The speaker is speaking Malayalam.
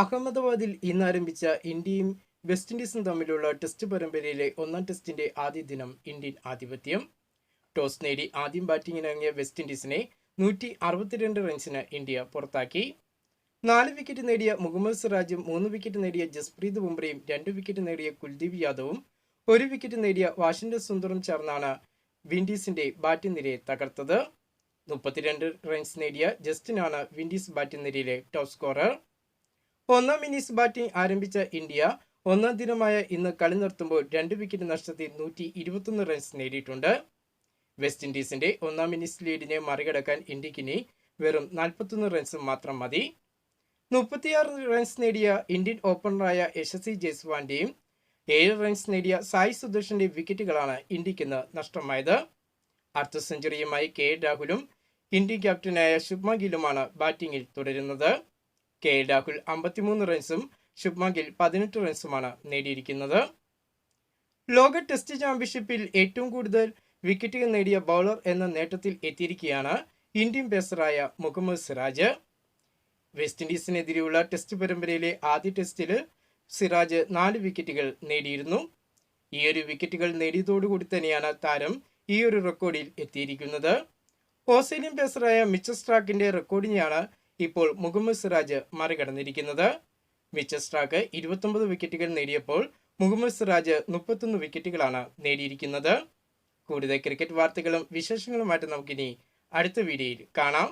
അഹമ്മദാബാദിൽ ഇന്ന് ആരംഭിച്ച ഇന്ത്യയും വെസ്റ്റ് ഇൻഡീസും തമ്മിലുള്ള ടെസ്റ്റ് പരമ്പരയിലെ ഒന്നാം ടെസ്റ്റിന്റെ ആദ്യ ദിനം ഇന്ത്യൻ ആധിപത്യം. ടോസ് നേടി ആദ്യം ബാറ്റിംഗിനിറങ്ങിയ വെസ്റ്റ് ഇൻഡീസിനെ 162 റൺസിന് ഇന്ത്യ പുറത്താക്കി. 4 വിക്കറ്റ് നേടിയ മുഹമ്മദ് സിറാജും 3 വിക്കറ്റ് നേടിയ ജസ്പ്രീത് ബുംറയും 2 വിക്കറ്റ് നേടിയ കുൽദീപ് യാദവും 1 വിക്കറ്റ് നേടിയ വാഷിംഗ്ടൺ സുന്ദറും ചേർന്നാണ് വിൻഡീസിന്റെ ബാറ്റിംഗ് നിരയെ തകർത്തത്. 32 റൺസ് നേടിയ ജസ്റ്റിനാണ് വിൻഡീസ് ബാറ്റിംഗ് നിരയിലെ ടോപ്പ് സ്കോറർ. ഒന്നാം ഇന്നിംഗ്സ് ബാറ്റിംഗ് ആരംഭിച്ച ഇന്ത്യ ഒന്നാം ദിനമായ ഇന്ന് കളി നിർത്തുമ്പോൾ 2 വിക്കറ്റ് നഷ്ടത്തിൽ 121 റൺസ് നേടിയിട്ടുണ്ട്. വെസ്റ്റ് ഇൻഡീസിന്റെ ഒന്നാം ഇന്നിംഗ്സ് ലീഡിനെ മറികടക്കാൻ ഇന്ത്യക്കിനി വെറും 41 റൺസ് മാത്രം മതി. 36 റൺസ് നേടിയ ഇന്ത്യൻ ഓപ്പണറായ യശസ്വി ജയ്സ്വാളിന്റെയും 7 റൺസ് നേടിയ സായി സുദർശന്റെ വിക്കറ്റുകളാണ് ഇന്ത്യക്കിന്ന് നഷ്ടമായത്. അർദ്ധ സെഞ്ചുറിയുമായി KL രാഹുലും ഇന്ത്യൻ ക്യാപ്റ്റനായ ശുഭ്മാൻ ഗില്ലുമാണ് ബാറ്റിംഗിൽ തുടരുന്നത്. KL രാഹുൽ 53 റൺസും ശുഭ്മാൻ ഗിൽ 18 റൺസുമാണ് നേടിയിരിക്കുന്നത്. ലോക ടെസ്റ്റ് ചാമ്പ്യൻഷിപ്പിൽ ഏറ്റവും കൂടുതൽ വിക്കറ്റുകൾ നേടിയ ബൗളർ എന്ന നേട്ടത്തിൽ എത്തിയിരിക്കുകയാണ് ഇന്ത്യൻ പേസറായ മുഹമ്മദ് സിറാജ്. വെസ്റ്റ് ഇൻഡീസിനെതിരെയുള്ള ടെസ്റ്റ് പരമ്പരയിലെ ആദ്യ ടെസ്റ്റിൽ സിറാജ് 4 വിക്കറ്റുകൾ നേടിയിരുന്നു. ഈ ഒരു വിക്കറ്റുകൾ നേടിയതോടുകൂടി തന്നെയാണ് താരം ഈ ഒരു റെക്കോർഡിൽ എത്തിയിരിക്കുന്നത്. ഓസ്ട്രേലിയൻ പേസറായ മിച്ചൽ സ്റ്റാർക്കിന്റെ റെക്കോർഡിനെയാണ് ഇപ്പോൾ മുഹമ്മദ് സിറാജ് മറികടന്നിരിക്കുന്നത്. മിച്ചൽ സ്റ്റാർക്ക് 29 വിക്കറ്റുകൾ നേടിയപ്പോൾ മുഹമ്മദ് സിറാജ് 31 വിക്കറ്റുകളാണ് നേടിയിരിക്കുന്നത്. കൂടുതൽ ക്രിക്കറ്റ് വാർത്തകളും വിശേഷങ്ങളുമായിട്ട് നമുക്കിനി അടുത്ത വീഡിയോയിൽ കാണാം.